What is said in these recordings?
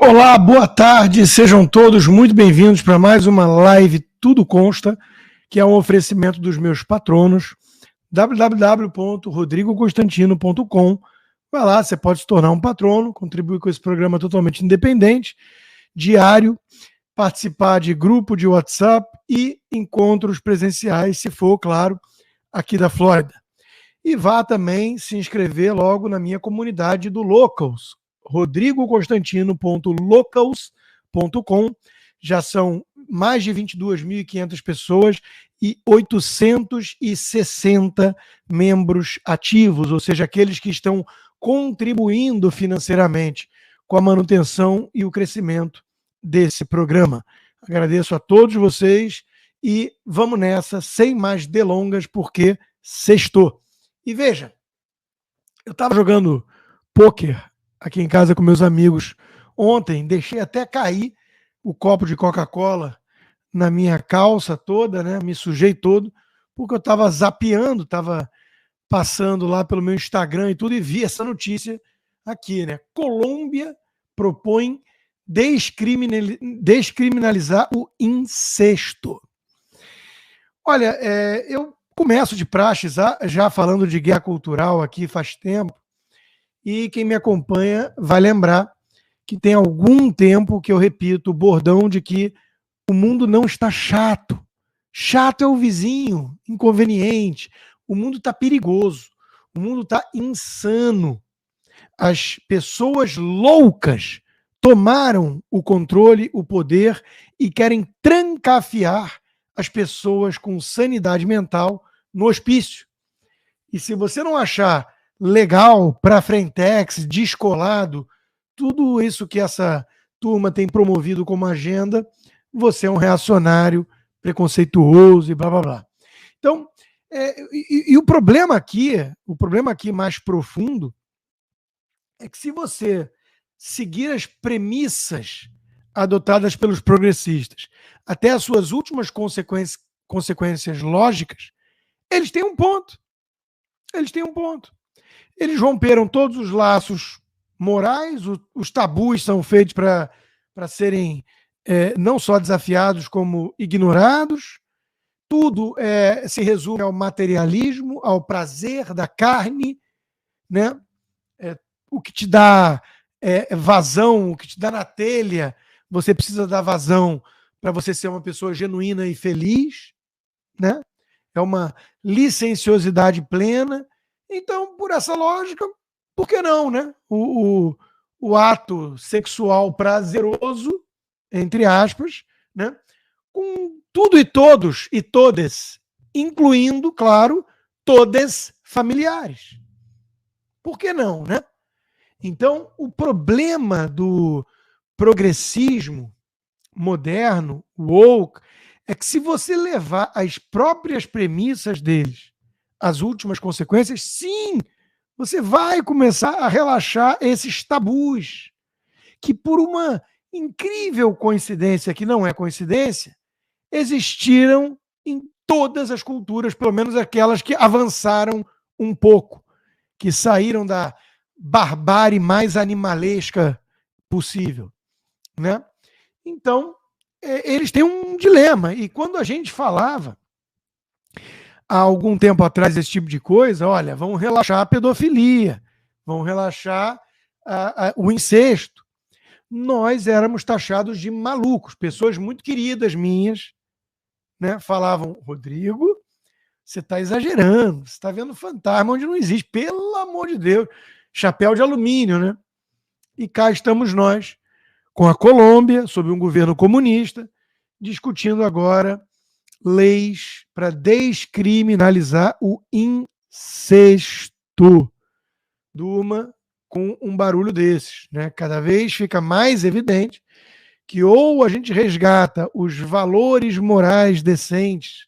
Olá, boa tarde, sejam todos muito bem-vindos para mais uma live Tudo Consta, que é um oferecimento dos meus patronos, www.rodrigoconstantino.com. Vai lá, você pode se tornar um patrono, contribuir com esse programa totalmente independente, diário, participar de grupo de WhatsApp e encontros presenciais, se for, claro, aqui da Flórida. E vá também se inscrever logo na minha comunidade do Locals, rodrigoconstantino.locals.com. Já são mais de 22.500 pessoas e 860 membros ativos, ou seja, aqueles que estão contribuindo financeiramente com a manutenção e o crescimento desse programa. Agradeço a todos vocês e vamos nessa, sem mais delongas, porque sextou. E veja, eu estava jogando pôquer aqui em casa com meus amigos ontem, deixei até cair o copo de Coca-Cola na minha calça toda, né? Me sujei todo, porque eu estava zapeando, estava passando lá pelo meu Instagram e tudo, e vi essa notícia aqui, né? Colômbia propõe descriminalizar o incesto. Olha, eu começo de praxe já falando de guerra cultural aqui faz tempo, e quem me acompanha vai lembrar que tem algum tempo que eu repito o bordão de que o mundo não está chato. Chato é o vizinho, inconveniente. O mundo está perigoso. O mundo está insano. As pessoas loucas tomaram o controle, o poder e querem trancafiar as pessoas com sanidade mental no hospício. E se você não achar legal para frentex, descolado, tudo isso que essa turma tem promovido como agenda, você é um reacionário, preconceituoso e blá blá blá. Então, o problema aqui mais profundo é que se você seguir as premissas adotadas pelos progressistas até as suas últimas consequências lógicas, eles têm um ponto. Eles romperam todos os laços morais, os tabus são feitos para serem não só desafiados, como ignorados. Tudo se resume ao materialismo, ao prazer da carne, né? O que te dá vazão, o que te dá na telha, você precisa dar vazão para você ser uma pessoa genuína e feliz, né? É uma licenciosidade plena. Então, por essa lógica, por que não, né? O ato sexual prazeroso, entre aspas, né? Com tudo e todos e todas, incluindo, claro, todas familiares. Por que não, né? Então, o problema do progressismo moderno, woke, é que se você levar as próprias premissas deles às últimas consequências, sim, você vai começar a relaxar esses tabus que, por uma incrível coincidência, que não é coincidência, existiram em todas as culturas, pelo menos aquelas que avançaram um pouco, que saíram da barbárie mais animalesca possível, né? Então, eles têm um dilema. E quando a gente falava há algum tempo atrás esse tipo de coisa, olha, vamos relaxar a pedofilia, vamos relaxar o incesto, nós éramos taxados de malucos. Pessoas muito queridas minhas, né, falavam: Rodrigo, você está exagerando, você está vendo fantasma onde não existe, pelo amor de Deus, chapéu de alumínio, né? E cá estamos nós, com a Colômbia, sob um governo comunista, discutindo agora leis para descriminalizar o incesto. Durma com um barulho desses, né? Cada vez fica mais evidente que ou a gente resgata os valores morais decentes,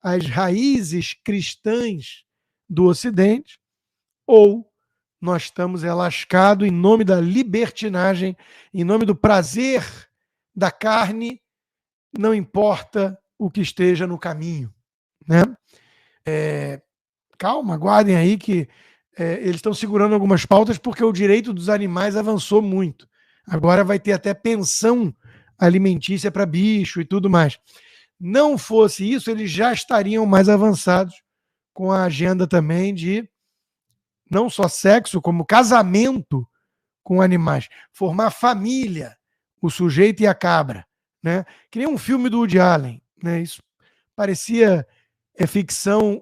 as raízes cristãs do Ocidente, ou nós estamos lascados em nome da libertinagem, em nome do prazer da carne, não importa o que esteja no caminho, né? Calma, aguardem aí que eles estão segurando algumas pautas porque o direito dos animais avançou muito. Agora vai ter até pensão alimentícia para bicho e tudo mais. Não fosse isso, eles já estariam mais avançados com a agenda também de não só sexo, como casamento com animais, formar família, o sujeito e a cabra, né? Que nem um filme do Woody Allen, né? Isso parecia ficção,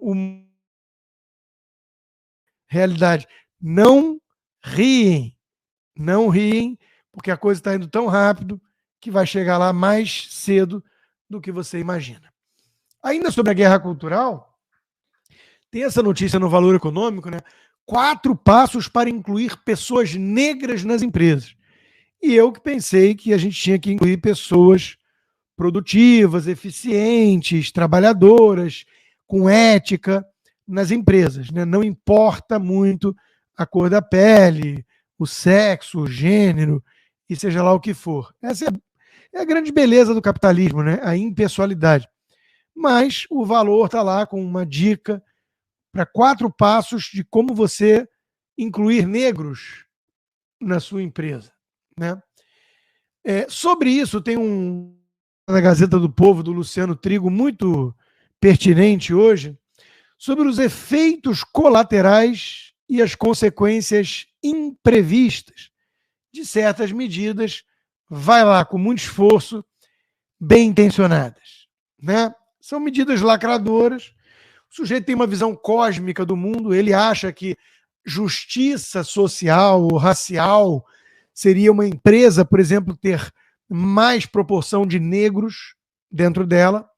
realidade. Não riem, não riem, porque a coisa está indo tão rápido que vai chegar lá mais cedo do que você imagina. Ainda sobre a guerra cultural, tem essa notícia no Valor Econômico, né? 4 passos para incluir pessoas negras nas empresas. E eu que pensei que a gente tinha que incluir pessoas produtivas, eficientes, trabalhadoras, com ética nas empresas, né? Não importa muito a cor da pele, o sexo, o gênero, e seja lá o que for. Essa é a grande beleza do capitalismo, né? A impessoalidade. Mas o Valor está lá com uma dica para 4 passos de como você incluir negros na sua empresa, né? Sobre isso, tem na Gazeta do Povo, do Luciano Trigo, muito pertinente hoje, sobre os efeitos colaterais e as consequências imprevistas de certas medidas, vai lá com muito esforço, bem intencionadas, né? São medidas lacradoras. O sujeito tem uma visão cósmica do mundo, ele acha que justiça social ou racial seria uma empresa, por exemplo, ter mais proporção de negros dentro dela.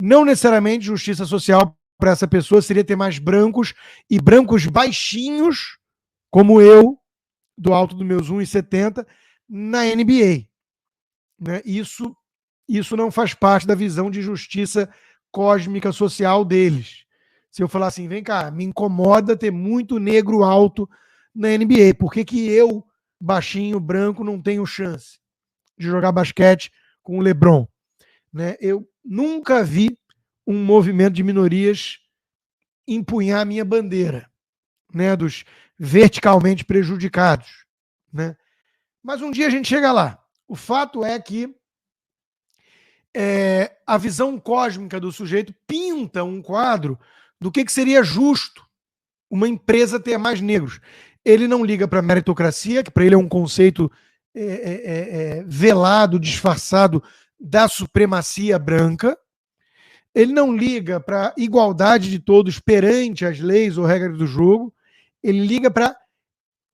Não necessariamente justiça social para essa pessoa seria ter mais brancos, e brancos baixinhos, como eu, do alto dos meus 1,70, na NBA. Né? Isso não faz parte da visão de justiça cósmica social deles. Se eu falar assim, vem cá, me incomoda ter muito negro alto na NBA, por que eu, baixinho, branco, não tenho chance de jogar basquete com o LeBron? Né? Eu nunca vi um movimento de minorias empunhar a minha bandeira, né, dos verticalmente prejudicados. Né? Mas um dia a gente chega lá. O fato é que a visão cósmica do sujeito pinta um quadro do que seria justo uma empresa ter mais negros. Ele não liga para a meritocracia, que para ele é um conceito velado, disfarçado da supremacia branca. Ele não liga para a igualdade de todos perante as leis ou regras do jogo. Ele liga para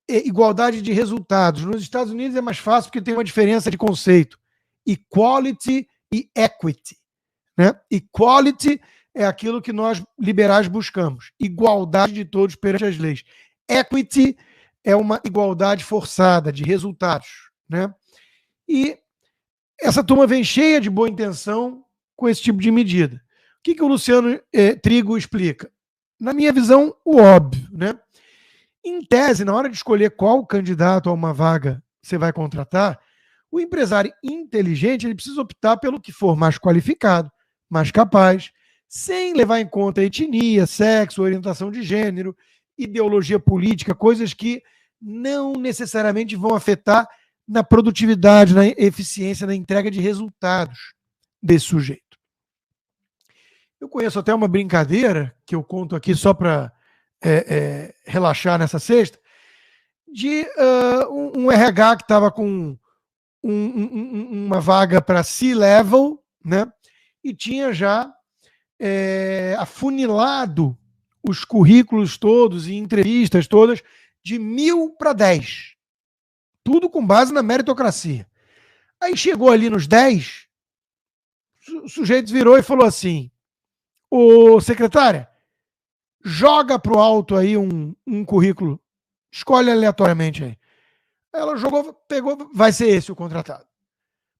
igualdade de resultados. Nos Estados Unidos é mais fácil porque tem uma diferença de conceito. Equality e equity. Né? Equality é aquilo que nós liberais buscamos. Igualdade de todos perante as leis. Equity é uma igualdade forçada de resultados. Né? E essa turma vem cheia de boa intenção com esse tipo de medida. O que o Luciano Trigo explica? Na minha visão, o óbvio. Né? Em tese, na hora de escolher qual candidato a uma vaga você vai contratar, o empresário inteligente ele precisa optar pelo que for mais qualificado, mais capaz, sem levar em conta etnia, sexo, orientação de gênero, ideologia política, coisas que não necessariamente vão afetar na produtividade, na eficiência, na entrega de resultados desse sujeito. Eu conheço até uma brincadeira, que eu conto aqui só para relaxar nessa sexta, de um RH que estava com uma vaga para C-level, né? E tinha já afunilado os currículos todos e entrevistas todas de 1000 para 10. Tudo com base na meritocracia. Aí chegou ali nos 10, o sujeito virou e falou assim: ô secretária, joga pro alto aí um currículo, escolhe aleatoriamente aí. Ela jogou, pegou, vai ser esse o contratado.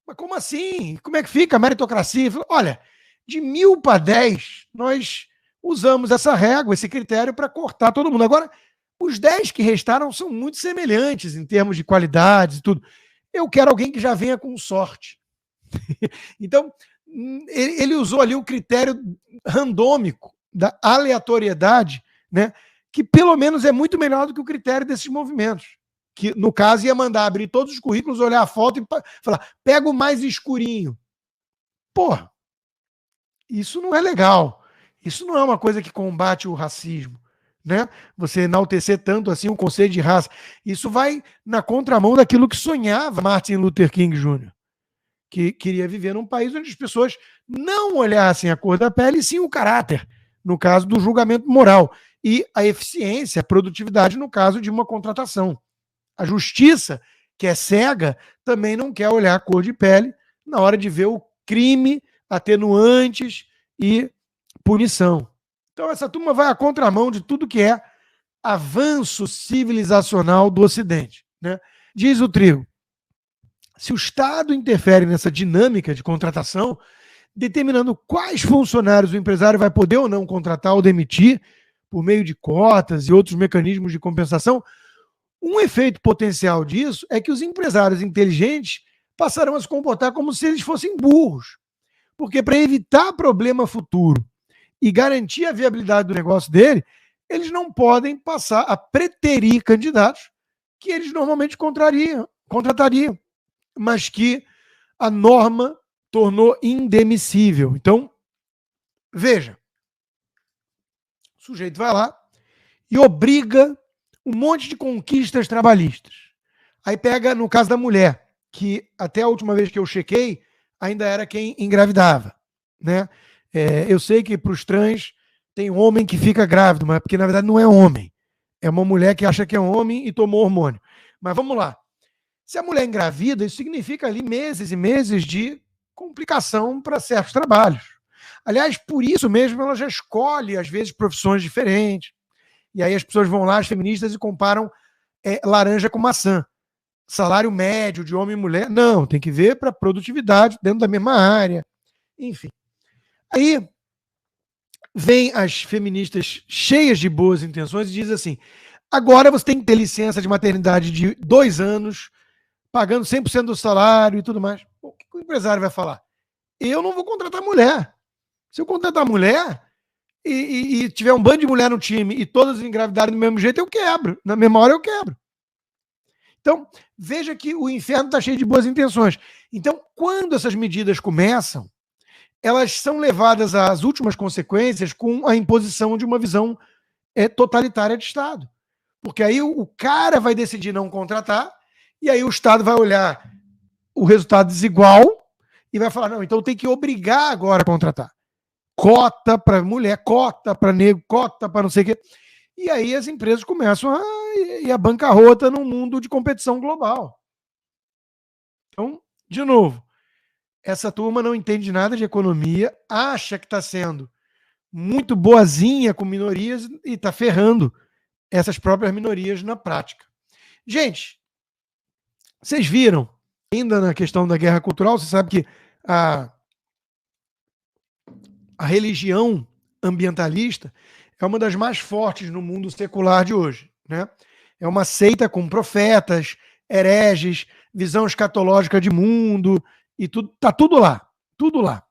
Mas como assim? Como é que fica a meritocracia? Falei, olha, de 1000 para 10, nós usamos essa régua, esse critério para cortar todo mundo. Agora, os 10 que restaram são muito semelhantes em termos de qualidades e tudo. Eu quero alguém que já venha com sorte. Então, ele usou ali o critério randômico da aleatoriedade, né, que pelo menos é muito melhor do que o critério desses movimentos. que no caso ia mandar abrir todos os currículos, olhar a foto e falar, pega o mais escurinho. Porra, isso não é legal. Isso não é uma coisa que combate o racismo, né? Você enaltecer tanto assim o conceito de raça. Isso vai na contramão daquilo que sonhava Martin Luther King Jr., que queria viver num país onde as pessoas não olhassem a cor da pele, e sim o caráter, no caso do julgamento moral, e a eficiência, a produtividade, no caso de uma contratação. A justiça, que é cega, também não quer olhar a cor de pele na hora de ver o crime, atenuantes e punição. Então essa turma vai à contramão de tudo que é avanço civilizacional do Ocidente, né? Diz o Trigo, se o Estado interfere nessa dinâmica de contratação, determinando quais funcionários o empresário vai poder ou não contratar ou demitir por meio de cotas e outros mecanismos de compensação, um efeito potencial disso é que os empresários inteligentes passarão a se comportar como se eles fossem burros. Porque para evitar problema futuro e garantir a viabilidade do negócio dele, eles não podem passar a preterir candidatos que eles normalmente contratariam, mas que a norma tornou indemissível. Então, veja, o sujeito vai lá e obriga um monte de conquistas trabalhistas. Aí pega, no caso da mulher, que até a última vez que eu chequei, ainda era quem engravidava, né? Eu sei que para os trans tem homem que fica grávido, mas porque na verdade não é homem. É uma mulher que acha que é homem e tomou hormônio. Mas vamos lá. Se a mulher engravida, isso significa ali meses e meses de complicação para certos trabalhos. Aliás, por isso mesmo ela já escolhe, às vezes, profissões diferentes. E aí as pessoas vão lá, as feministas, e comparam laranja com maçã. Salário médio de homem e mulher. Não, tem que ver para produtividade dentro da mesma área. Enfim. Aí vem as feministas cheias de boas intenções e diz assim, agora você tem que ter licença de maternidade de 2 anos, pagando 100% do salário e tudo mais. O que o empresário vai falar? Eu não vou contratar mulher. Se eu contratar mulher e tiver um bando de mulher no time e todas engravidarem do mesmo jeito, eu quebro. Na mesma hora eu quebro. Então, veja que o inferno está cheio de boas intenções. Então, quando essas medidas começam, elas são levadas às últimas consequências com a imposição de uma visão totalitária de Estado. Porque aí o cara vai decidir não contratar, e aí o Estado vai olhar o resultado desigual e vai falar, não, então tem que obrigar agora a contratar. Cota para mulher, cota para negro, cota para não sei o quê. E aí as empresas começam a ir à bancarrota num mundo de competição global. Então, de novo, essa turma não entende nada de economia, acha que está sendo muito boazinha com minorias e está ferrando essas próprias minorias na prática. Gente, vocês viram, ainda na questão da guerra cultural, você sabe que a religião ambientalista é uma das mais fortes no mundo secular de hoje, né? É uma seita com profetas, hereges, visão escatológica de mundo, e tudo, tá tudo lá, tudo lá.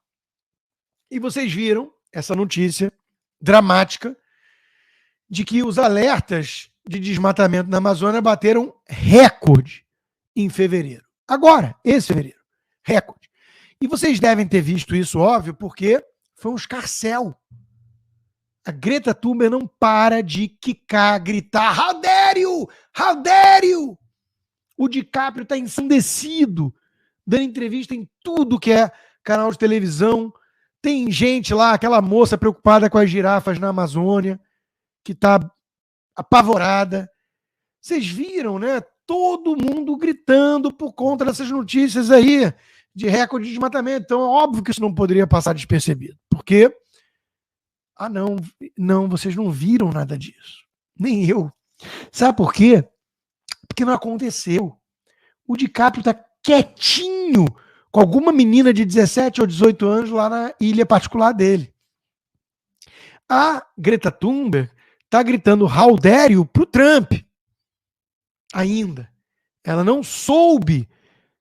E vocês viram essa notícia dramática de que os alertas de desmatamento na Amazônia bateram recorde em fevereiro. Agora, esse fevereiro, recorde. E vocês devem ter visto isso, óbvio, porque foi um escarcéu. A Greta Thunberg não para de quicar, gritar, how dare you? How dare you? O DiCaprio está ensandecido, dando entrevista em tudo que é canal de televisão. Tem gente lá, aquela moça preocupada com as girafas na Amazônia, que está apavorada. Vocês viram, né? Todo mundo gritando por conta dessas notícias aí de recorde de desmatamento. Então, é óbvio que isso não poderia passar despercebido. Porque, não, vocês não viram nada disso. Nem eu. Sabe por quê? Porque não aconteceu. O DiCaprio está quietinho com alguma menina de 17 ou 18 anos lá na ilha particular dele. A Greta Thunberg está gritando how dare you pro Trump. Ainda. Ela não soube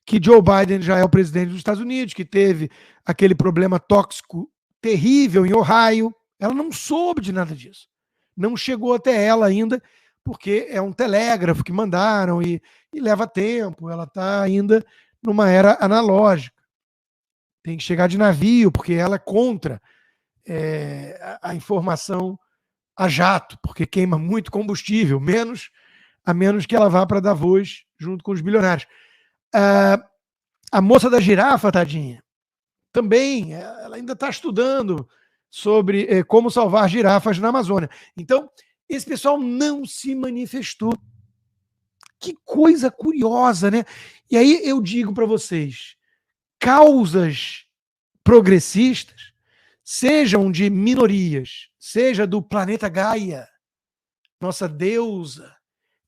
que Joe Biden já é o presidente dos Estados Unidos, que teve aquele problema tóxico terrível em Ohio. Ela não soube de nada disso. Não chegou até ela ainda, porque é um telégrafo que mandaram e leva tempo, ela está ainda numa era analógica. Tem que chegar de navio, porque ela é contra a informação a jato, porque queima muito combustível, a menos que ela vá para Davos junto com os bilionários. A moça da girafa, tadinha, também, ela ainda está estudando sobre como salvar girafas na Amazônia. Então, esse pessoal não se manifestou. Que coisa curiosa, né? E aí eu digo para vocês, causas progressistas, sejam de minorias, seja do planeta Gaia, nossa deusa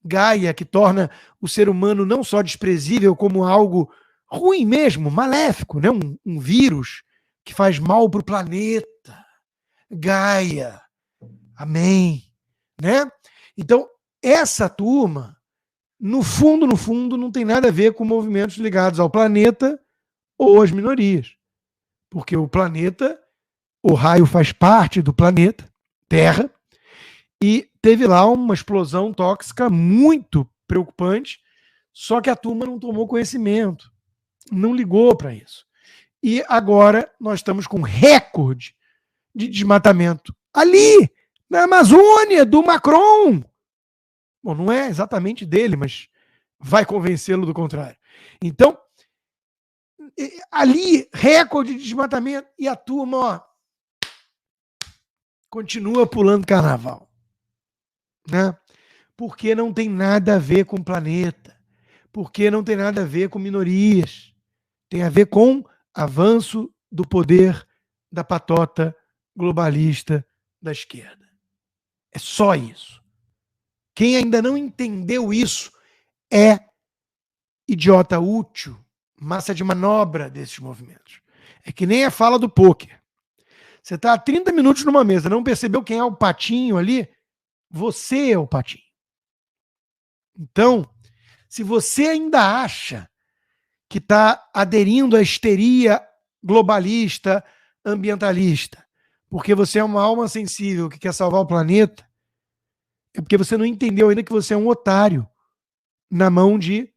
Gaia, que torna o ser humano não só desprezível, como algo ruim mesmo, maléfico, né? Um vírus que faz mal para o planeta. Gaia. Amém. Né? Então, essa turma, no fundo, não tem nada a ver com movimentos ligados ao planeta ou às minorias. Porque o planeta, o raio faz parte do planeta, Terra, e teve lá uma explosão tóxica muito preocupante, só que a turma não tomou conhecimento, não ligou para isso. E agora nós estamos com recorde de desmatamento ali, na Amazônia, do Macron. Bom, não é exatamente dele, mas vai convencê-lo do contrário. Então, ali, recorde de desmatamento, e a turma, ó, continua pulando carnaval. Né? Porque não tem nada a ver com o planeta. Porque não tem nada a ver com minorias. Tem a ver com avanço do poder da patota globalista da esquerda. É só isso. Quem ainda não entendeu isso é idiota útil, massa de manobra desses movimentos. É que nem a fala do pôquer. Você está há 30 minutos numa mesa, não percebeu quem é o patinho ali? Você é o patinho. Então, se você ainda acha que está aderindo à histeria globalista, ambientalista, porque você é uma alma sensível que quer salvar o planeta, é porque você não entendeu ainda que você é um otário na mão de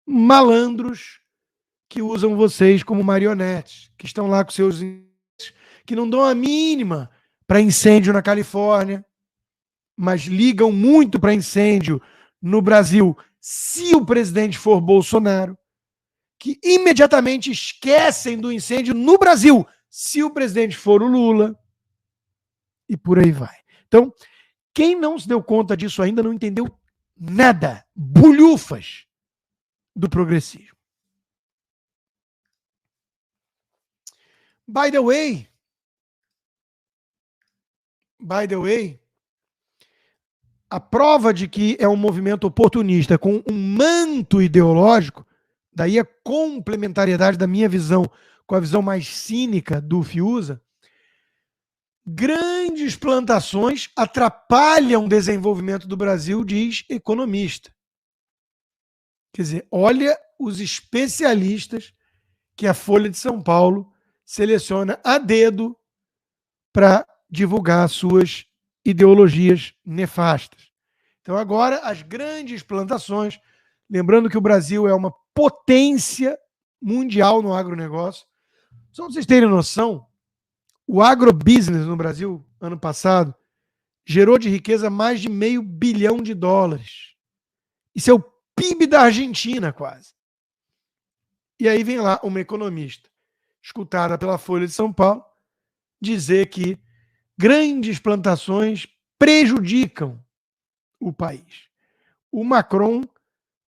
malandros que usam vocês como marionetes, que estão lá com seus... que não dão a mínima para incêndio na Califórnia, mas ligam muito para incêndio no Brasil, se o presidente for Bolsonaro, que imediatamente esquecem do incêndio no Brasil, se o presidente for o Lula, e por aí vai. Então, quem não se deu conta disso ainda não entendeu nada, bulhufas do progressismo. By the way, a prova de que é um movimento oportunista com um manto ideológico, daí a complementariedade da minha visão com a visão mais cínica do Fiuza, grandes plantações atrapalham o desenvolvimento do Brasil, diz economista. Quer dizer, olha os especialistas que a Folha de São Paulo seleciona a dedo para divulgar suas ideologias nefastas. Então agora as grandes plantações, lembrando que o Brasil é uma potência mundial no agronegócio. Só para vocês terem noção, o agrobusiness no Brasil, ano passado, gerou de riqueza mais de $500 bilhão. Isso é o PIB da Argentina, quase. E aí vem lá uma economista, escutada pela Folha de São Paulo, dizer que grandes plantações prejudicam o país. O Macron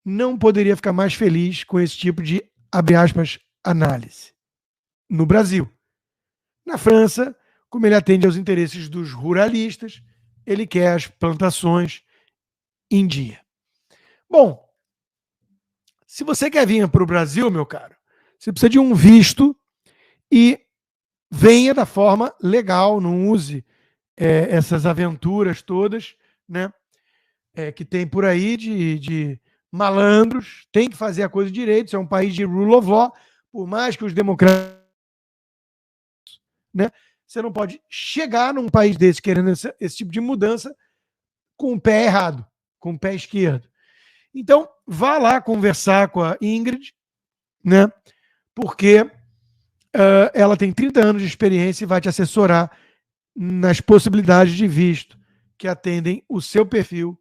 não poderia ficar mais feliz com esse tipo de, abre aspas, análise. No Brasil. Na França, como ele atende aos interesses dos ruralistas, ele quer as plantações em dia. Bom, se você quer vir para o Brasil, meu caro, você precisa de um visto e venha da forma legal, não use essas aventuras todas, né, que tem por aí de malandros. Tem que fazer a coisa direito. Isso é um país de rule of law, por mais que os democratas, né, você não pode chegar num país desse querendo esse tipo de mudança com o pé errado, com o pé esquerdo. Então, vá lá conversar com a Ingrid, né? Porque ela tem 30 anos de experiência e vai te assessorar nas possibilidades de visto que atendem o seu perfil.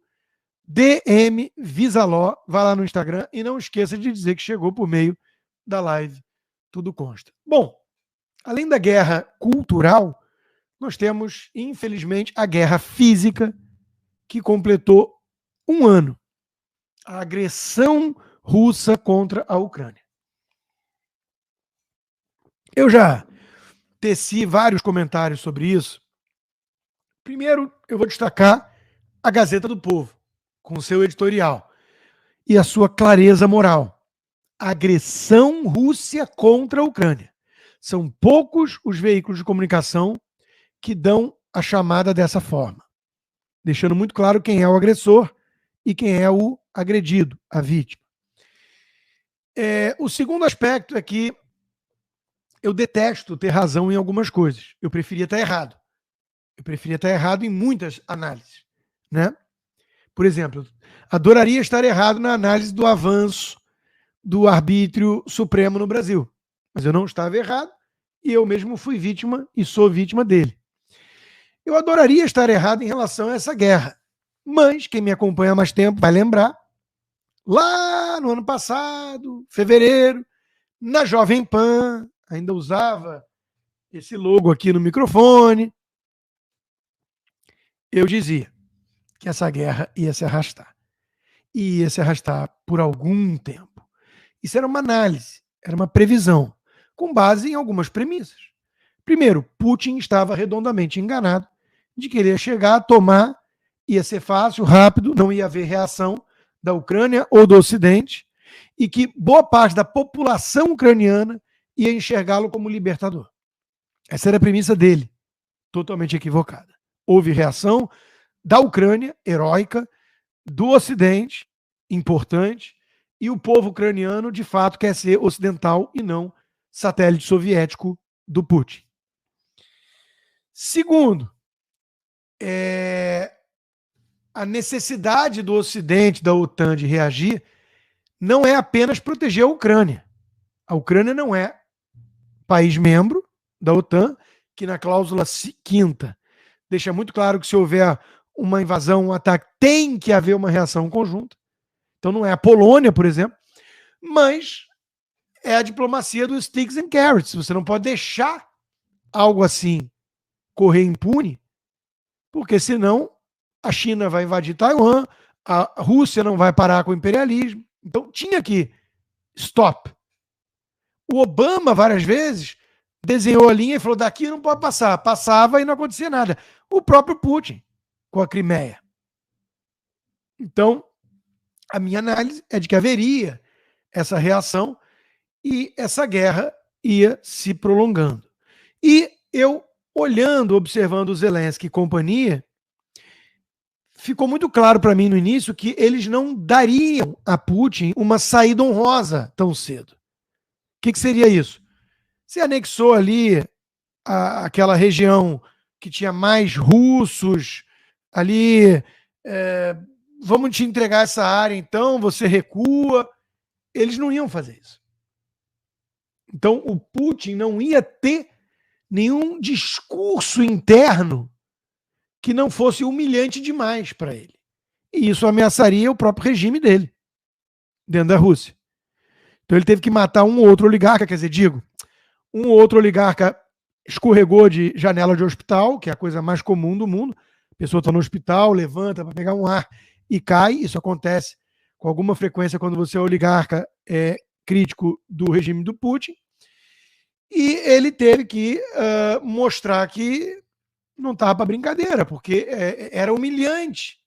DM Visaló, vá lá no Instagram e não esqueça de dizer que chegou por meio da live. Tudo consta. Bom, além da guerra cultural, nós temos, infelizmente, a guerra física, que completou 1 ano. A agressão russa contra a Ucrânia. Eu já teci vários comentários sobre isso. Primeiro, eu vou destacar a Gazeta do Povo, com seu editorial e a sua clareza moral. Agressão Rússia contra a Ucrânia. São poucos os veículos de comunicação que dão a chamada dessa forma, deixando muito claro quem é o agressor e quem é o agredido, a vítima. O segundo aspecto é que eu detesto ter razão em algumas coisas. Eu preferia estar errado. Eu preferia estar errado em muitas análises, né? Por exemplo, adoraria estar errado na análise do avanço do arbítrio supremo no Brasil. Mas eu não estava errado e eu mesmo fui vítima e sou vítima dele. Eu adoraria estar errado em relação a essa guerra. Mas quem me acompanha há mais tempo vai lembrar, lá no ano passado, fevereiro, na Jovem Pan, ainda usava esse logo aqui no microfone, eu dizia que essa guerra ia se arrastar. E ia se arrastar por algum tempo. Isso era uma análise, era uma previsão, com base em algumas premissas. Primeiro, Putin estava redondamente enganado de que ele ia chegar a tomar, ia ser fácil, rápido, não ia haver reação da Ucrânia ou do Ocidente, e que boa parte da população ucraniana ia enxergá-lo como libertador. Essa era a premissa dele, totalmente equivocada. Houve reação da Ucrânia, heróica, do Ocidente, importante, e o povo ucraniano, de fato, quer ser ocidental e não satélite soviético do Putin. Segundo, a necessidade do Ocidente, da OTAN, de reagir não é apenas proteger a Ucrânia. A Ucrânia não é país membro da OTAN, que na cláusula 5ª deixa muito claro que se houver uma invasão, um ataque, tem que haver uma reação conjunta. Então não é a Polônia, por exemplo, mas é a diplomacia dos sticks and carrots. Você não pode deixar algo assim correr impune, porque senão a China vai invadir Taiwan, a Rússia não vai parar com o imperialismo. Então tinha que stop. O Obama, várias vezes, desenhou a linha e falou, daqui não pode passar. Passava e não acontecia nada. O próprio Putin, com a Crimeia. Então, a minha análise é de que haveria essa reação e essa guerra ia se prolongando. E eu, olhando, observando o Zelensky e companhia, ficou muito claro para mim no início que eles não dariam a Putin uma saída honrosa tão cedo. O que seria isso? Você anexou ali aquela região que tinha mais russos, ali, vamos te entregar essa área então, você recua. Eles não iam fazer isso. Então o Putin não ia ter nenhum discurso interno que não fosse humilhante demais para ele. E isso ameaçaria o próprio regime dele, dentro da Rússia. Então ele teve que matar um ou outro oligarca, quer dizer, um ou outro oligarca escorregou de janela de hospital, que é a coisa mais comum do mundo. A pessoa está no hospital, levanta para pegar um ar e cai. Isso acontece com alguma frequência quando você é oligarca crítico do regime do Putin. E ele teve que mostrar que não estava para brincadeira, porque era humilhante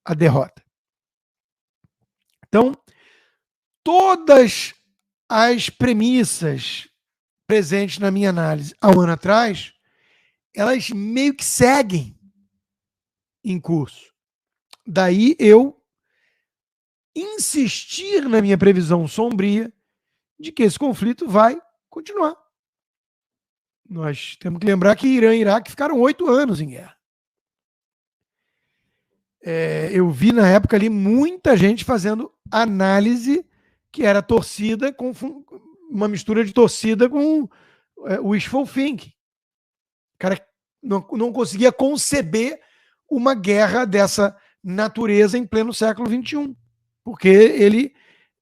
a derrota. Então, todas as premissas presentes na minha análise há um ano atrás, elas meio que seguem em curso. Daí eu insistir na minha previsão sombria de que esse conflito vai continuar. Nós temos que lembrar que Irã e Iraque ficaram 8 anos em guerra. Eu vi na época ali muita gente fazendo análise que era torcida com uma mistura de torcida com wishful thinking. O cara não conseguia conceber uma guerra dessa natureza em pleno século XXI, porque ele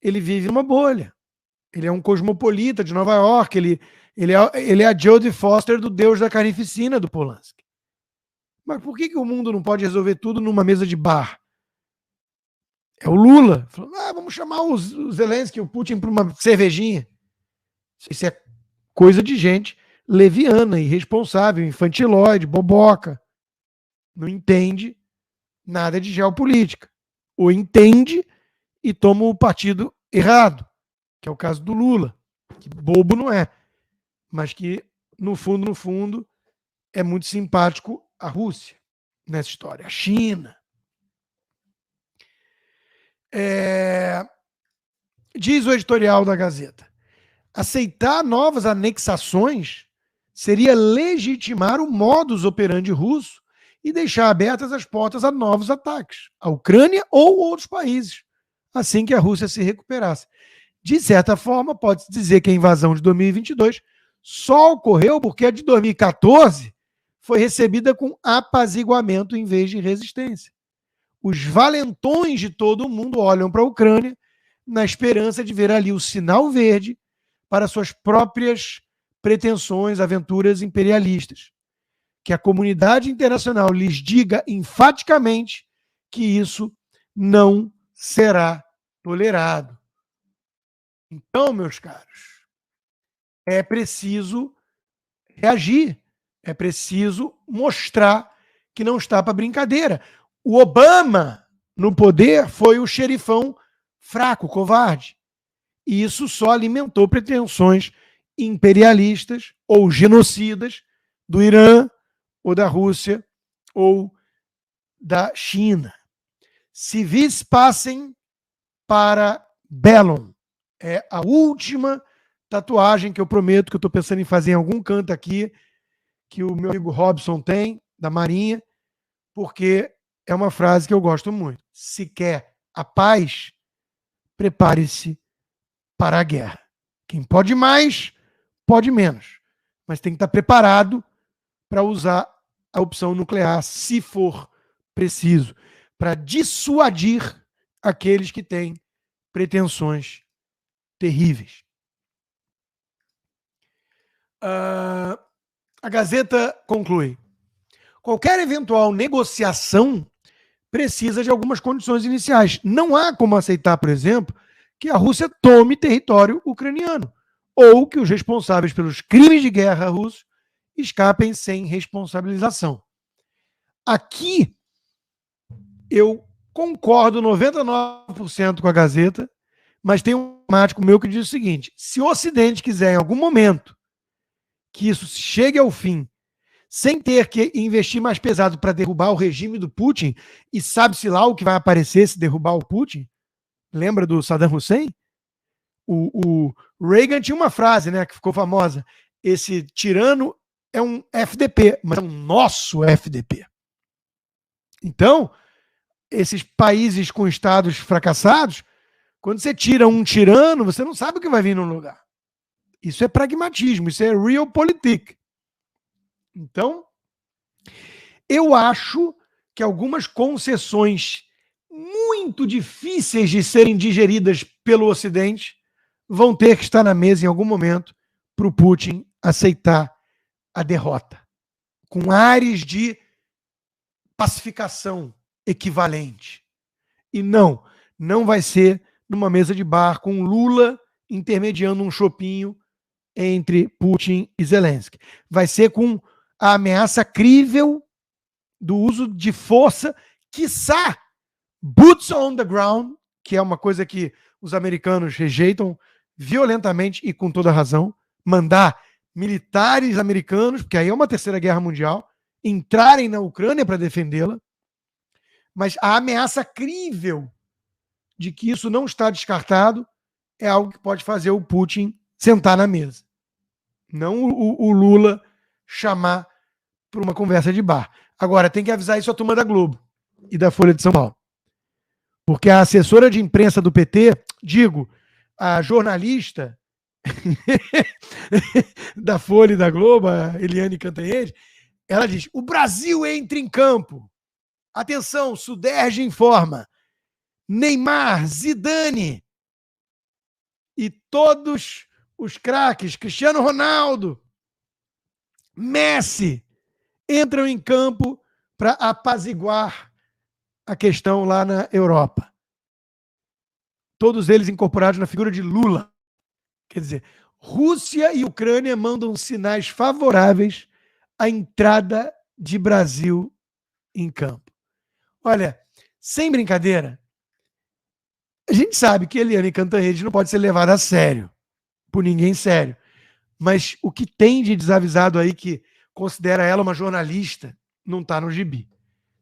vive numa bolha. Ele é um cosmopolita de Nova York, ele é a Jodie Foster do Deus da Carnificina do Polanski. Mas por que o mundo não pode resolver tudo numa mesa de bar? É o Lula. Falou, vamos chamar o Zelensky, o Putin para uma cervejinha. Isso é coisa de gente leviana, irresponsável, infantilóide, boboca. Não entende nada de geopolítica. Ou entende e toma o partido errado, que é o caso do Lula, que bobo não é, mas que, no fundo, é muito simpático à Rússia nessa história, a China. Diz o editorial da Gazeta, aceitar novas anexações seria legitimar o modus operandi russo e deixar abertas as portas a novos ataques, à Ucrânia ou outros países, assim que a Rússia se recuperasse. De certa forma, pode-se dizer que a invasão de 2022 só ocorreu porque a de 2014 foi recebida com apaziguamento em vez de resistência. Os valentões de todo o mundo olham para a Ucrânia na esperança de ver ali o sinal verde para suas próprias pretensões, aventuras imperialistas. Que a comunidade internacional lhes diga enfaticamente que isso não será tolerado. Então, meus caros, é preciso reagir, é preciso mostrar que não está para brincadeira. O Obama, no poder, foi o xerifão fraco, covarde. E isso só alimentou pretensões imperialistas ou genocidas do Irã, ou da Rússia, ou da China. Civis passem para bellum. É a última tatuagem que eu prometo que eu estou pensando em fazer em algum canto aqui, que o meu amigo Robson tem, da Marinha, porque é uma frase que eu gosto muito. Se quer a paz, prepare-se para a guerra. Quem pode mais, pode menos. Mas tem que estar preparado para usar a opção nuclear, se for preciso, para dissuadir aqueles que têm pretensões terríveis. A Gazeta conclui. Qualquer eventual negociação precisa de algumas condições iniciais. Não há como aceitar, por exemplo, que a Rússia tome território ucraniano ou que os responsáveis pelos crimes de guerra russos escapem sem responsabilização. Aqui eu concordo 99% com a Gazeta, mas tem um matemático meu que diz o seguinte: se o Ocidente quiser em algum momento que isso chegue ao fim, sem ter que investir mais pesado para derrubar o regime do Putin, e sabe-se lá o que vai aparecer se derrubar o Putin, lembra do Saddam Hussein? O Reagan tinha uma frase, né, que ficou famosa: esse tirano é um FDP, mas é um nosso FDP. Então, esses países com estados fracassados, quando você tira um tirano, você não sabe o que vai vir no lugar. Isso é pragmatismo, isso é realpolitik. Então, eu acho que algumas concessões muito difíceis de serem digeridas pelo Ocidente vão ter que estar na mesa em algum momento para o Putin aceitar a derrota, com ares de pacificação equivalente. E não vai ser numa mesa de bar com Lula intermediando um chopinho entre Putin e Zelensky. Vai ser com a ameaça crível do uso de força, quiçá boots on the ground, que é uma coisa que os americanos rejeitam violentamente e com toda razão, mandar militares americanos, porque aí é uma terceira guerra mundial, entrarem na Ucrânia para defendê-la, mas a ameaça crível de que isso não está descartado é algo que pode fazer o Putin sentar na mesa. Não o Lula chamar para uma conversa de bar. Agora, tem que avisar isso à turma da Globo. e da Folha de São Paulo. Porque a assessora de imprensa do PT, a jornalista da Folha e da Globo, a Eliane Cantanhede, ela diz: o Brasil entra em campo. Atenção, Suderge informa. Neymar, Zidane e todos os craques, Cristiano Ronaldo, Messi, entram em campo para apaziguar a questão lá na Europa. Todos eles incorporados na figura de Lula. Quer dizer, Rússia e Ucrânia mandam sinais favoráveis à entrada de Brasil em campo. Olha, sem brincadeira, a gente sabe que Eliane Cantanhede não pode ser levada a sério, por ninguém sério. Mas o que tem de desavisado aí que considera ela uma jornalista não está no gibi.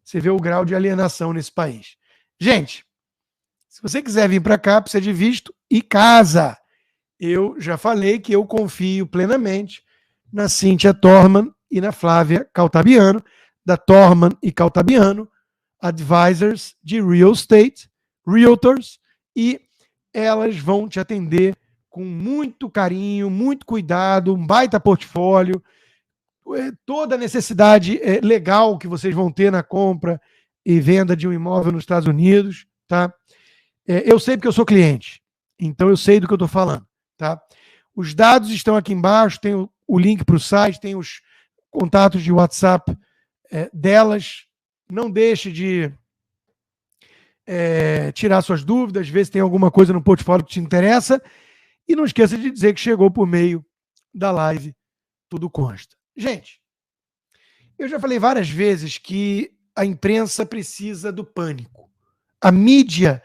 Você vê o grau de alienação nesse país. Gente, se você quiser vir para cá, precisa de visto e casa. Eu já falei que eu confio plenamente na Cíntia Torman e na Flávia Caltabiano, da Torman e Caltabiano, advisors de real estate, realtors, e elas vão te atender com muito carinho, muito cuidado, um baita portfólio, toda a necessidade legal que vocês vão ter na compra e venda de um imóvel nos Estados Unidos, tá? Eu sei porque eu sou cliente, então eu sei do que eu estou falando, tá? Os dados estão aqui embaixo, tem o link para o site, tem os contatos de WhatsApp delas. Não deixe de tirar suas dúvidas, ver se tem alguma coisa no portfólio que te interessa. E não esqueça de dizer que chegou por meio da live Tudo Consta. Gente, eu já falei várias vezes que a imprensa precisa do pânico. A mídia,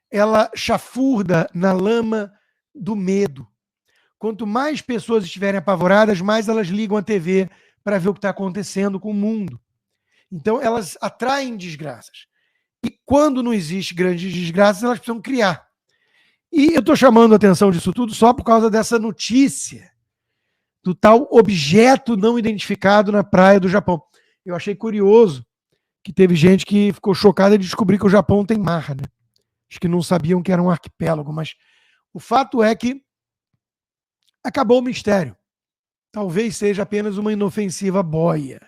ela chafurda na lama do medo. Quanto mais pessoas estiverem apavoradas, mais elas ligam a TV para ver o que está acontecendo com o mundo. Então, elas atraem desgraças. E quando não existe grandes desgraças, elas precisam criar. E eu estou chamando a atenção disso tudo só por causa dessa notícia do tal objeto não identificado na praia do Japão. Eu achei curioso que teve gente que ficou chocada de descobrir que o Japão tem mar, né? Acho que não sabiam que era um arquipélago, mas o fato é que acabou o mistério. Talvez seja apenas uma inofensiva boia.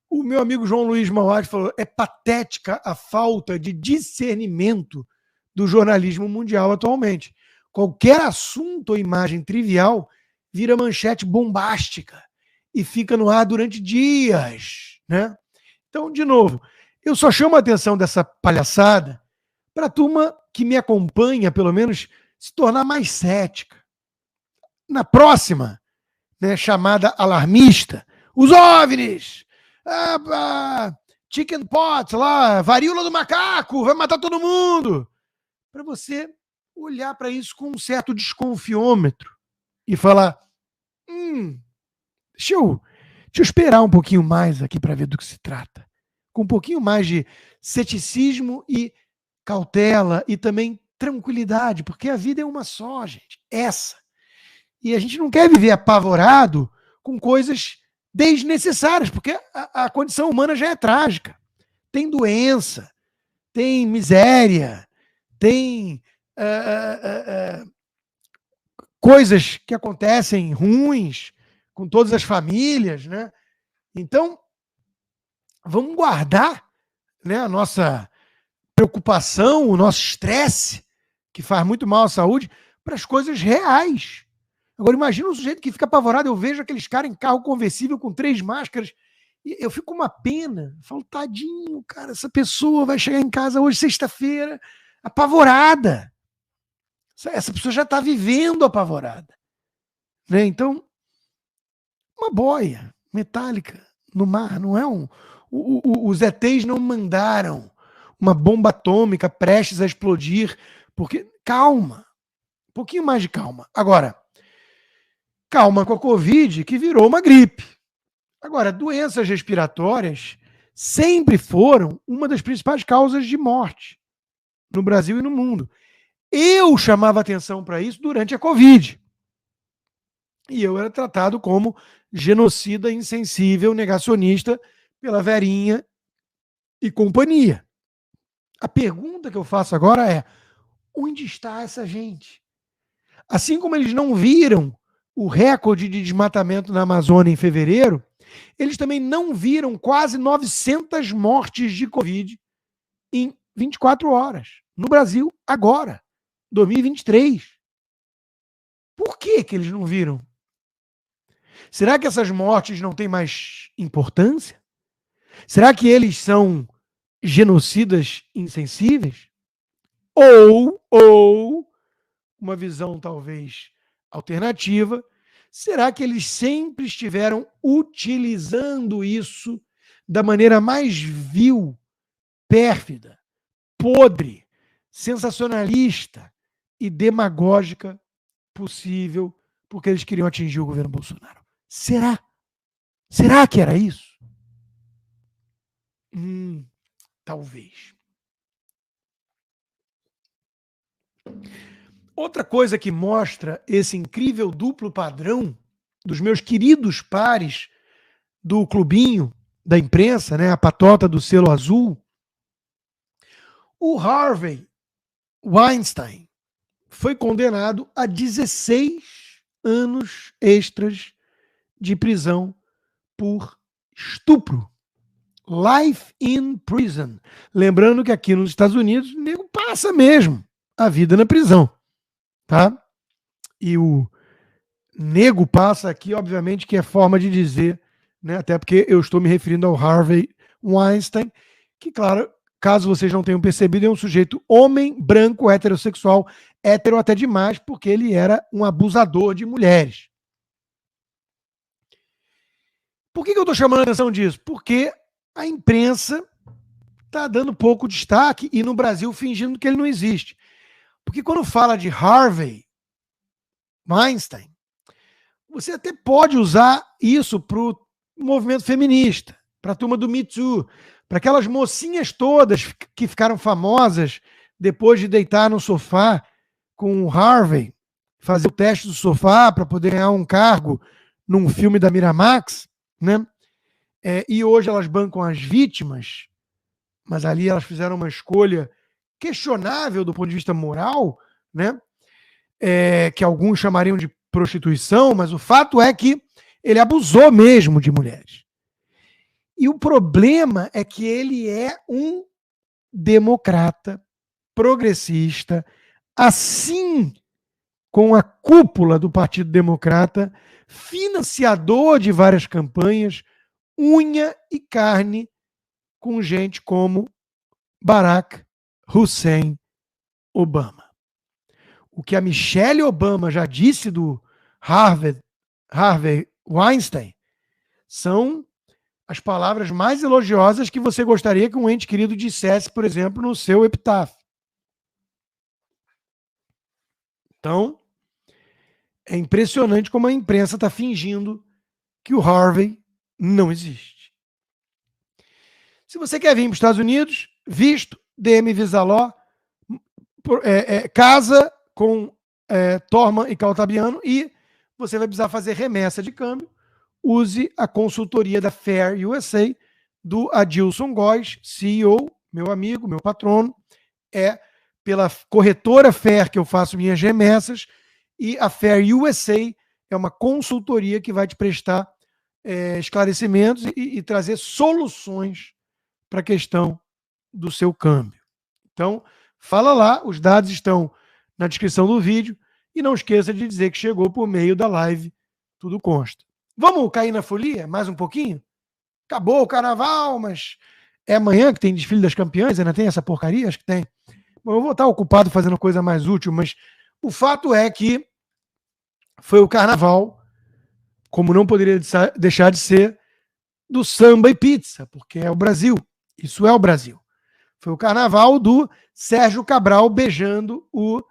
O meu amigo João Luiz Mauad falou: é patética a falta de discernimento do jornalismo mundial atualmente. Qualquer assunto ou imagem trivial vira manchete bombástica e fica no ar durante dias, né? Então, de novo, eu só chamo a atenção dessa palhaçada para a turma que me acompanha, pelo menos, se tornar mais cética. Na próxima, né, chamada alarmista, os OVNIs, chicken pox lá, varíola do macaco, vai matar todo mundo. Para você olhar para isso com um certo desconfiômetro e falar: deixa eu esperar um pouquinho mais aqui para ver do que se trata. Com um pouquinho mais de ceticismo e cautela e também tranquilidade, porque a vida é uma só, gente. Essa. E a gente não quer viver apavorado com coisas desnecessárias, porque a condição humana já é trágica. Tem doença, tem miséria, tem coisas que acontecem ruins com todas as famílias, né? Então, vamos guardar, né, a nossa preocupação, o nosso estresse, que faz muito mal à saúde, para as coisas reais. Agora, imagina um sujeito que fica apavorado. Eu vejo aqueles caras em carro conversível com 3 máscaras e eu fico com uma pena. Eu falo: tadinho, cara, essa pessoa vai chegar em casa hoje, sexta-feira, apavorada. Essa pessoa já está vivendo apavorada, né? Então, uma boia metálica no mar não é os ETs não mandaram uma bomba atômica prestes a explodir, porque calma, um pouquinho mais de calma. Agora, calma com a Covid, que virou uma gripe. Agora, doenças respiratórias sempre foram uma das principais causas de morte no Brasil e no mundo. Eu chamava atenção para isso durante a Covid. E eu era tratado como genocida, insensível, negacionista pela Verinha e companhia. A pergunta que eu faço agora é: onde está essa gente? Assim como eles não viram o recorde de desmatamento na Amazônia em fevereiro, eles também não viram quase 900 mortes de Covid em 24 horas. No Brasil, agora, 2023. Por que eles não viram? Será que essas mortes não têm mais importância? Será que eles são genocidas insensíveis? Ou uma visão talvez alternativa, será que eles sempre estiveram utilizando isso da maneira mais vil, pérfida, podre, sensacionalista e demagógica possível, porque eles queriam atingir o governo Bolsonaro? Será? Será que era isso? Talvez. Outra coisa que mostra esse incrível duplo padrão dos meus queridos pares do clubinho da imprensa, né, a patota do selo azul, o Harvey Weinstein foi condenado a 16 anos extras de prisão por estupro. Life in prison. Lembrando que aqui nos Estados Unidos o nego passa mesmo a vida na prisão. Tá? E o nego passa aqui, obviamente, que é forma de dizer, né? Até porque eu estou me referindo ao Harvey Weinstein, que, claro, caso vocês não tenham percebido, é um sujeito homem, branco, heterossexual, hétero até demais, porque ele era um abusador de mulheres. Por que eu estou chamando a atenção disso? Porque a imprensa está dando pouco destaque e no Brasil fingindo que ele não existe. Porque quando fala de Harvey Weinstein, você até pode usar isso para o movimento feminista, para a turma do Me Too, para aquelas mocinhas todas que ficaram famosas depois de deitar no sofá com o Harvey, fazer o teste do sofá para poder ganhar um cargo num filme da Miramax, né? E hoje elas bancam as vítimas, mas ali elas fizeram uma escolha questionável do ponto de vista moral, né? Que alguns chamariam de prostituição, mas o fato é que ele abusou mesmo de mulheres. E o problema é que ele é um democrata, progressista, assim com a cúpula do Partido Democrata, financiador de várias campanhas, unha e carne com gente como Barack Hussein Obama. O que a Michelle Obama já disse do Harvey Weinstein são as palavras mais elogiosas que você gostaria que um ente querido dissesse, por exemplo, no seu epitáfio. Então, é impressionante como a imprensa está fingindo que o Harvey não existe. Se você quer vir para os Estados Unidos, visto, DM Visaló, casa com Torman e Caltabiano, e você vai precisar fazer remessa de câmbio, use a consultoria da Fair USA, do Adilson Góes, CEO, meu amigo, meu patrono. É pela corretora Fair que eu faço minhas remessas, e a Fair USA é uma consultoria que vai te prestar esclarecimentos e trazer soluções para a questão do seu câmbio. Então, fala lá, os dados estão na descrição do vídeo, e não esqueça de dizer que chegou por meio da live, tudo consta. Vamos cair na folia mais um pouquinho? Acabou o carnaval, mas é amanhã que tem desfile das campeãs, ainda tem essa porcaria? Acho que tem. Bom, eu vou estar ocupado fazendo coisa mais útil, mas o fato é que foi o carnaval, como não poderia deixar de ser, do samba e pizza, porque é o Brasil. Isso é o Brasil. Foi o carnaval do Sérgio Cabral beijando o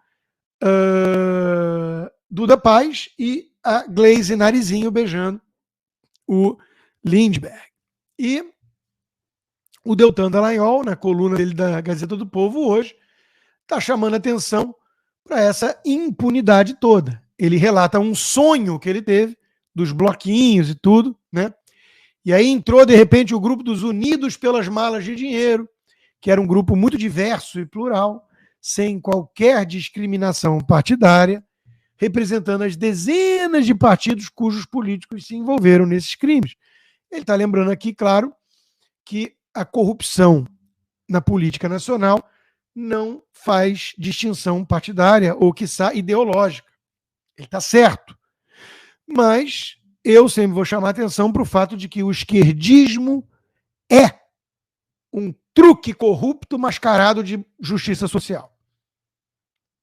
Duda Paz e a Glaze Narizinho beijando o Lindbergh. E o Deltan Dallagnol, na coluna dele da Gazeta do Povo hoje, está chamando atenção para essa impunidade toda. Ele relata um sonho que ele teve, dos bloquinhos e tudo, né? E aí entrou, de repente, o grupo dos Unidos pelas Malas de Dinheiro, que era um grupo muito diverso e plural, sem qualquer discriminação partidária, representando as dezenas de partidos cujos políticos se envolveram nesses crimes. Ele está lembrando aqui, claro, que a corrupção na política nacional não faz distinção partidária ou, quiçá, ideológica. Ele está certo. Mas eu sempre vou chamar a atenção para o fato de que o esquerdismo é um truque corrupto mascarado de justiça social.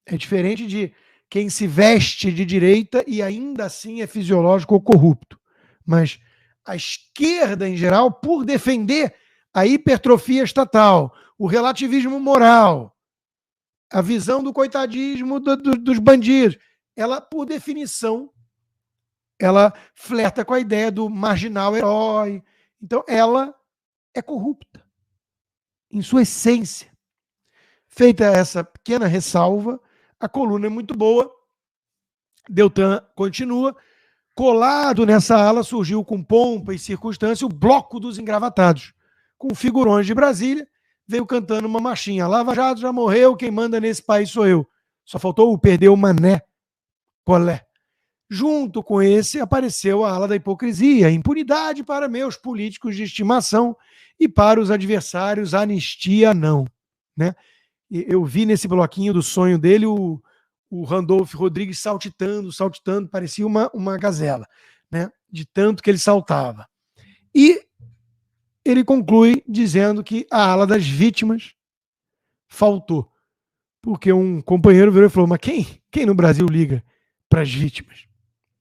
É diferente de quem se veste de direita e ainda assim é fisiológico ou corrupto. Mas a esquerda, em geral, por defender a hipertrofia estatal, o relativismo moral, a visão do coitadismo dos bandidos, ela, por definição, ela flerta com a ideia do marginal herói. Então, ela é corrupta, em sua essência. Feita essa pequena ressalva, a coluna é muito boa. Deltan continua. Colado nessa ala surgiu com pompa e circunstância o Bloco dos Engravatados, com figurões de Brasília, veio cantando uma marchinha. Lava Jato já morreu, quem manda nesse país sou eu. Só faltou o perder o mané. Colé. Junto com esse apareceu a ala da hipocrisia, impunidade para meus políticos de estimação e para os adversários, anistia não. Né? Eu vi nesse bloquinho do sonho dele o Randolph Rodrigues saltitando, parecia uma gazela, né? De tanto que ele saltava. E ele conclui dizendo que a ala das vítimas faltou, porque um companheiro virou e falou, mas quem no Brasil liga para as vítimas?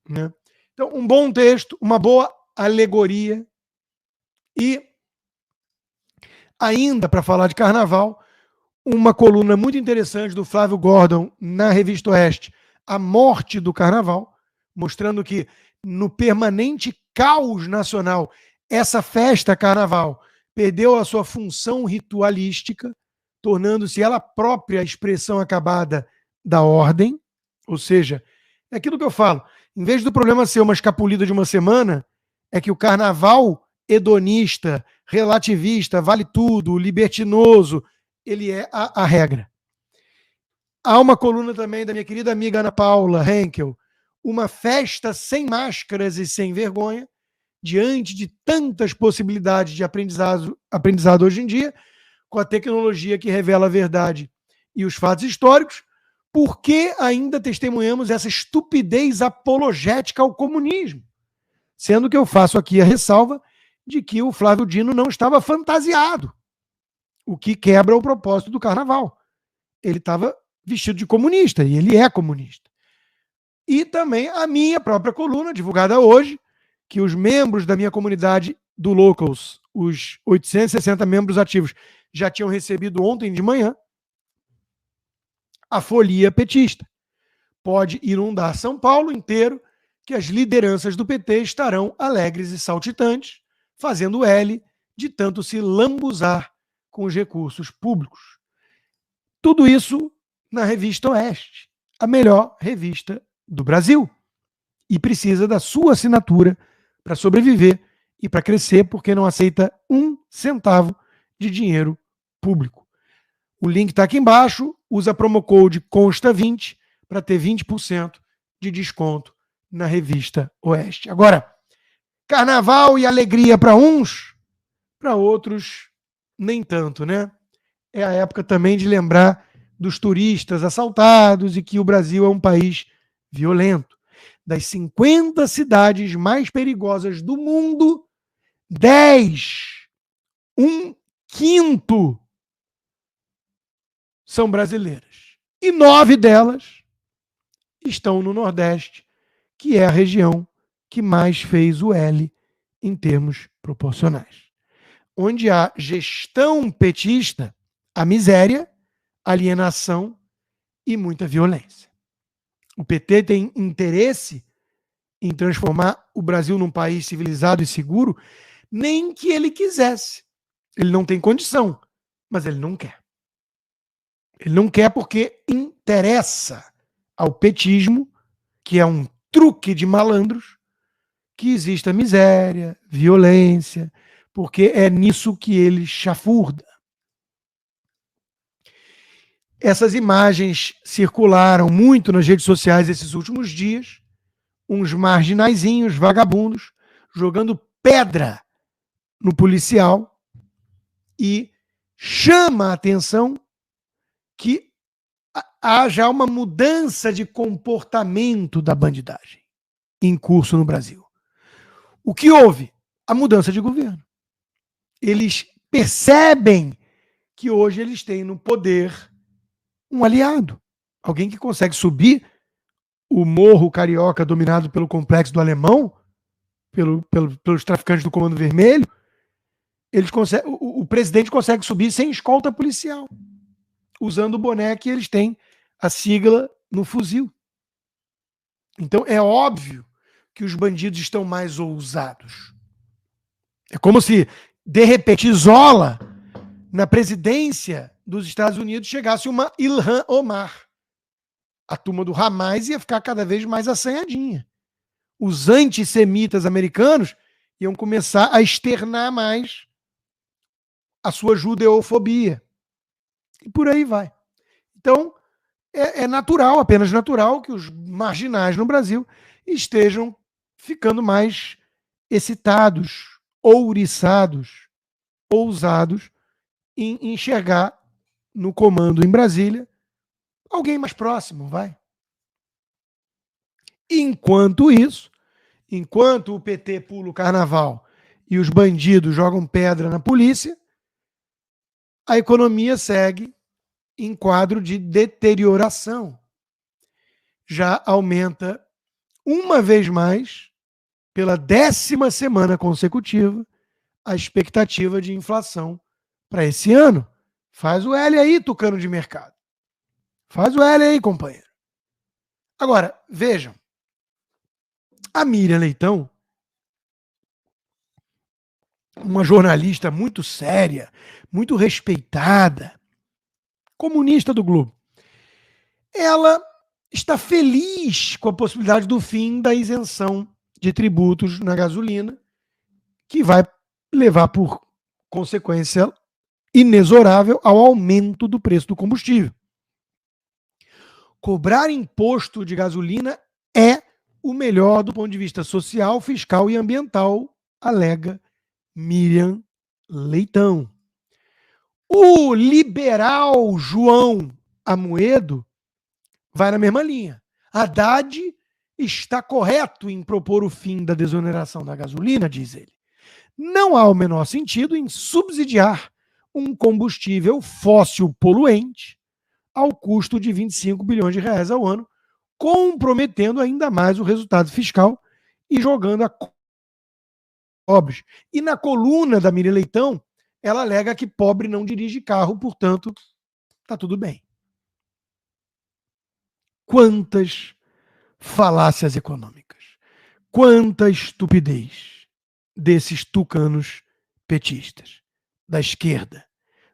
Né? Então, um bom texto, uma boa alegoria e ainda para falar de carnaval, uma coluna muito interessante do Flávio Gordon na Revista Oeste, A Morte do Carnaval, mostrando que no permanente caos nacional, essa festa carnaval perdeu a sua função ritualística, tornando-se ela própria a expressão acabada da ordem, ou seja, é aquilo que eu falo, em vez do problema ser uma escapulida de uma semana, é que o carnaval hedonista, relativista, vale tudo, libertinoso, ele é a regra. Há uma coluna também da minha querida amiga Ana Paula Henkel, uma festa sem máscaras e sem vergonha, diante de tantas possibilidades de aprendizado hoje em dia, com a tecnologia que revela a verdade e os fatos históricos, por que ainda testemunhamos essa estupidez apologética ao comunismo? Sendo que eu faço aqui a ressalva de que o Flávio Dino não estava fantasiado, o que quebra o propósito do carnaval. Ele estava vestido de comunista, e ele é comunista. E também a minha própria coluna, divulgada hoje, que os membros da minha comunidade do Locals, os 860 membros ativos, já tinham recebido ontem de manhã, a folia petista. Pode inundar São Paulo inteiro, que as lideranças do PT estarão alegres e saltitantes, fazendo L de tanto se lambuzar com os recursos públicos. Tudo isso na Revista Oeste, a melhor revista do Brasil. E precisa da sua assinatura para sobreviver e para crescer, porque não aceita 1 centavo de dinheiro público. O link está aqui embaixo, usa a promo code CONSTA20 para ter 20% de desconto na Revista Oeste. Agora, carnaval e alegria para uns, para outros nem tanto, né? É a época também de lembrar dos turistas assaltados e que o Brasil é um país violento. Das 50 cidades mais perigosas do mundo, 10, 1/5, são brasileiras. E 9 delas estão no Nordeste, que é a região que mais fez o L em termos proporcionais. Onde há gestão petista, há miséria, alienação e muita violência. O PT tem interesse em transformar o Brasil num país civilizado e seguro, nem que ele quisesse. Ele não tem condição, mas ele não quer. Ele não quer porque interessa ao petismo, que é um truque de malandros, que exista miséria, violência, porque é nisso que ele chafurda. Essas imagens circularam muito nas redes sociais esses últimos dias, uns marginaizinhos, vagabundos, jogando pedra no policial, e chama a atenção que há já uma mudança de comportamento da bandidagem em curso no Brasil. O que houve? A mudança de governo. Eles percebem que hoje eles têm no poder um aliado, alguém que consegue subir o morro carioca dominado pelo Complexo do Alemão, pelos traficantes do Comando Vermelho. O presidente consegue subir sem escolta policial, usando o boné que eles têm a sigla no fuzil. Então é óbvio que os bandidos estão mais ousados. É como se, de repente, isola na presidência dos Estados Unidos chegasse uma Ilhan Omar. A turma do Hamas ia ficar cada vez mais assanhadinha. Os antissemitas americanos iam começar a externar mais a sua judeofobia. E por aí vai. Então, é natural, apenas natural, que os marginais no Brasil estejam ficando mais excitados, ouriçados, ousados em enxergar no comando em Brasília alguém mais próximo, vai. Enquanto isso, enquanto o PT pula o carnaval e os bandidos jogam pedra na polícia, a economia segue em quadro de deterioração. Já aumenta uma vez mais, pela 10ª semana consecutiva, a expectativa de inflação para esse ano. Faz o L aí, tucano de mercado. Faz o L aí, companheiro. Agora, vejam. A Miriam Leitão, uma jornalista muito séria, muito respeitada, comunista do Globo, ela está feliz com a possibilidade do fim da isenção de tributos na gasolina, que vai levar por consequência inexorável ao aumento do preço do combustível. Cobrar imposto de gasolina é o melhor do ponto de vista social, fiscal e ambiental, alega Miriam Leitão. O liberal João Amoedo vai na mesma linha. Haddad está correto em propor o fim da desoneração da gasolina, diz ele. Não há o menor sentido em subsidiar um combustível fóssil poluente ao custo de 25 bilhões de reais ao ano, comprometendo ainda mais o resultado fiscal e jogando a pobres. E na coluna da Miriam Leitão, ela alega que pobre não dirige carro, portanto, está tudo bem. Quantas falácias econômicas, quanta estupidez desses tucanos petistas, da esquerda,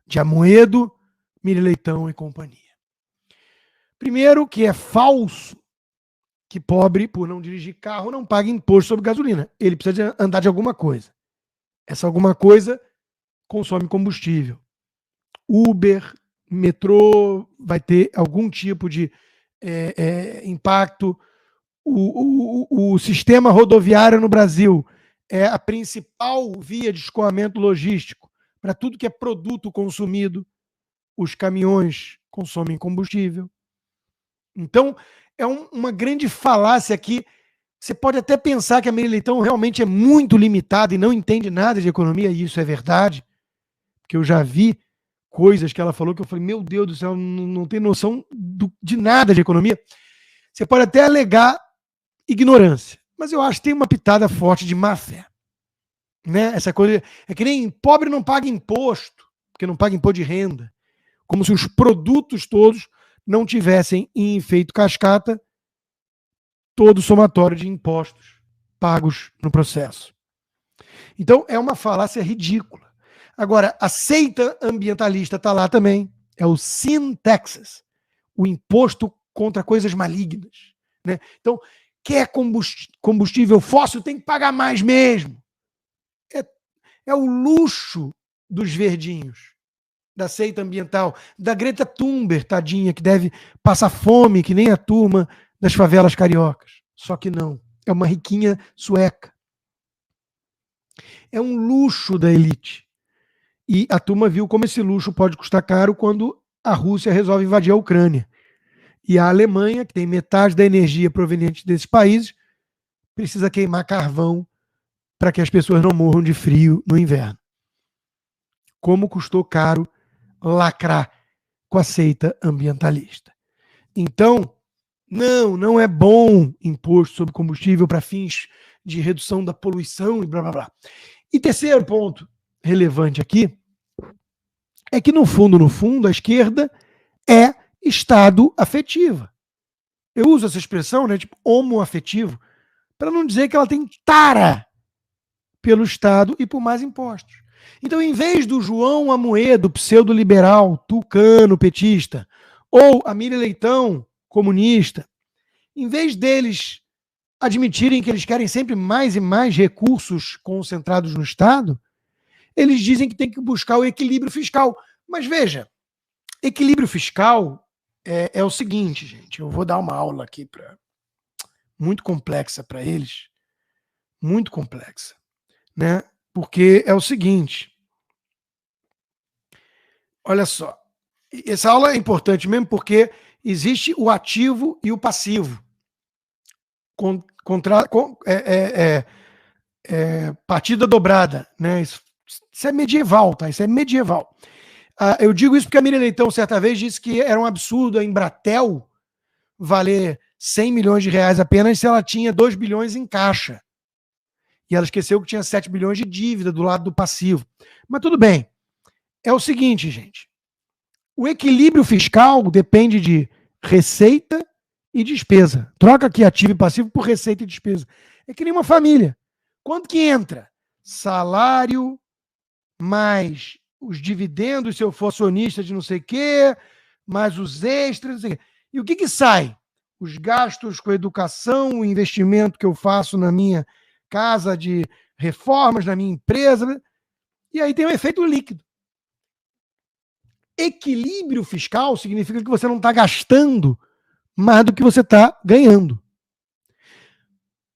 de Amoedo, Miriam Leitão e companhia. Primeiro, que é falso que pobre, por não dirigir carro, não paga imposto sobre gasolina. Ele precisa andar de alguma coisa. Essa alguma coisa consome combustível. Uber, metrô, vai ter algum tipo de impacto. O sistema rodoviário no Brasil é a principal via de escoamento logístico para tudo que é produto consumido. Os caminhões consomem combustível. Então, é uma grande falácia que você pode até pensar que a Miriam Leitão realmente é muito limitada e não entende nada de economia, e isso é verdade, porque eu já vi coisas que ela falou que eu falei, meu Deus do céu, não tem noção de nada de economia. Você pode até alegar ignorância, mas eu acho que tem uma pitada forte de má fé. Né? Essa coisa é que nem pobre não paga imposto, porque não paga imposto de renda, como se os produtos todos não tivessem em efeito cascata todo o somatório de impostos pagos no processo. Então, é uma falácia ridícula. Agora, a seita ambientalista está lá também, é o Sin Taxes, o imposto contra coisas malignas. Né? Então, quer combustível fóssil, tem que pagar mais mesmo. É o luxo dos verdinhos. da seita ambiental, da Greta Thunberg, tadinha, que deve passar fome, que nem a turma das favelas cariocas. Só que não. É uma riquinha sueca. É um luxo da elite. E a turma viu como esse luxo pode custar caro quando a Rússia resolve invadir a Ucrânia. E a Alemanha, que tem metade da energia proveniente desses países, precisa queimar carvão para que as pessoas não morram de frio no inverno. Como custou caro lacrar com a seita ambientalista. Então, não é bom imposto sobre combustível para fins de redução da poluição e blá blá blá. E terceiro ponto relevante aqui é que, no fundo, a esquerda é estado afetiva. Eu uso essa expressão, né, tipo homoafetivo, para não dizer que ela tem tara pelo Estado e por mais impostos. Então, em vez do João Amoedo, pseudo-liberal, tucano, petista, ou a Miriam Leitão, comunista, em vez deles admitirem que eles querem sempre mais e mais recursos concentrados no Estado, eles dizem que tem que buscar o equilíbrio fiscal. Mas veja, equilíbrio fiscal é o seguinte, gente, eu vou dar uma aula aqui muito complexa para eles, muito complexa, né? Porque é o seguinte, olha só, essa aula é importante mesmo porque existe o ativo e o passivo. Partida dobrada, né? Isso é medieval, tá? Isso é medieval. Eu digo isso porque a Miriam Leitão, certa vez, disse que era um absurdo a Embratel valer 100 milhões de reais apenas se ela tinha 2 bilhões em caixa. E ela esqueceu que tinha 7 bilhões de dívida do lado do passivo. Mas tudo bem. É o seguinte, gente. O equilíbrio fiscal depende de receita e despesa. Troca aqui ativo e passivo por receita e despesa. É que nem uma família. Quanto que entra? Salário mais os dividendos, se eu for acionista de não sei o quê, mais os extras, não sei o quê. E o que sai? Os gastos com educação, o investimento que eu faço na minha casa de reformas, na minha empresa. E aí tem um efeito líquido. Equilíbrio fiscal significa que você não está gastando mais do que você está ganhando.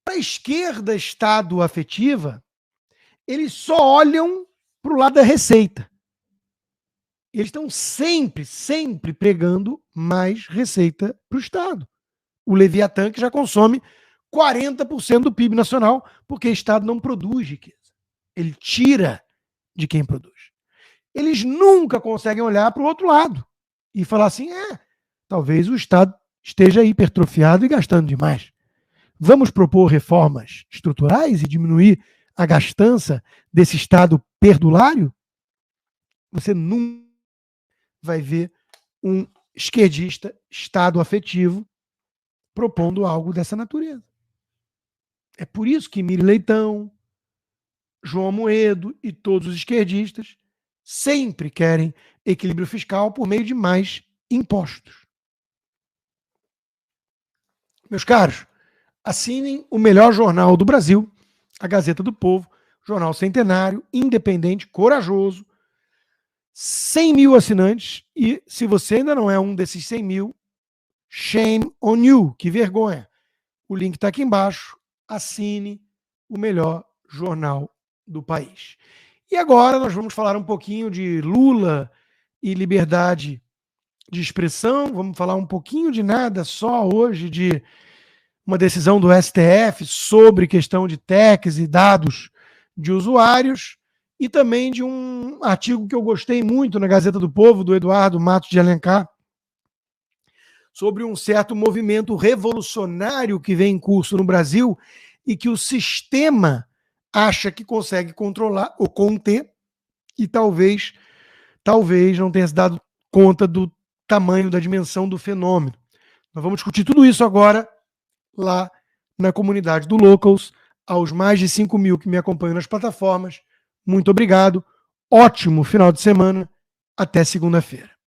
Para a esquerda estado afetiva, eles só olham para o lado da receita. Eles estão sempre pregando mais receita para o Estado. O Leviatã, que já consome 40% do PIB nacional, porque o Estado não produz riqueza. Ele tira de quem produz. Eles nunca conseguem olhar para o outro lado e falar assim, talvez o Estado esteja hipertrofiado e gastando demais. Vamos propor reformas estruturais e diminuir a gastança desse Estado perdulário? Você nunca vai ver um esquerdista, Estado afetivo, propondo algo dessa natureza. É por isso que Miriam Leitão, João Amoedo e todos os esquerdistas sempre querem equilíbrio fiscal por meio de mais impostos. Meus caros, assinem o melhor jornal do Brasil, a Gazeta do Povo, jornal centenário, independente, corajoso, 100 mil assinantes, e se você ainda não é um desses 100 mil, shame on you, que vergonha. O link está aqui embaixo, assine o melhor jornal do país. E agora nós vamos falar um pouquinho de Lula e liberdade de expressão, vamos falar um pouquinho de nada só hoje, de uma decisão do STF sobre questão de tags e dados de usuários, e também de um artigo que eu gostei muito na Gazeta do Povo, do Eduardo Matos de Alencar, sobre um certo movimento revolucionário que vem em curso no Brasil e que o sistema acha que consegue controlar ou conter, e talvez não tenha se dado conta do tamanho, da dimensão do fenômeno. Nós vamos discutir tudo isso agora lá na comunidade do Locals, aos mais de 5 mil que me acompanham nas plataformas. Muito obrigado, ótimo final de semana, até segunda-feira.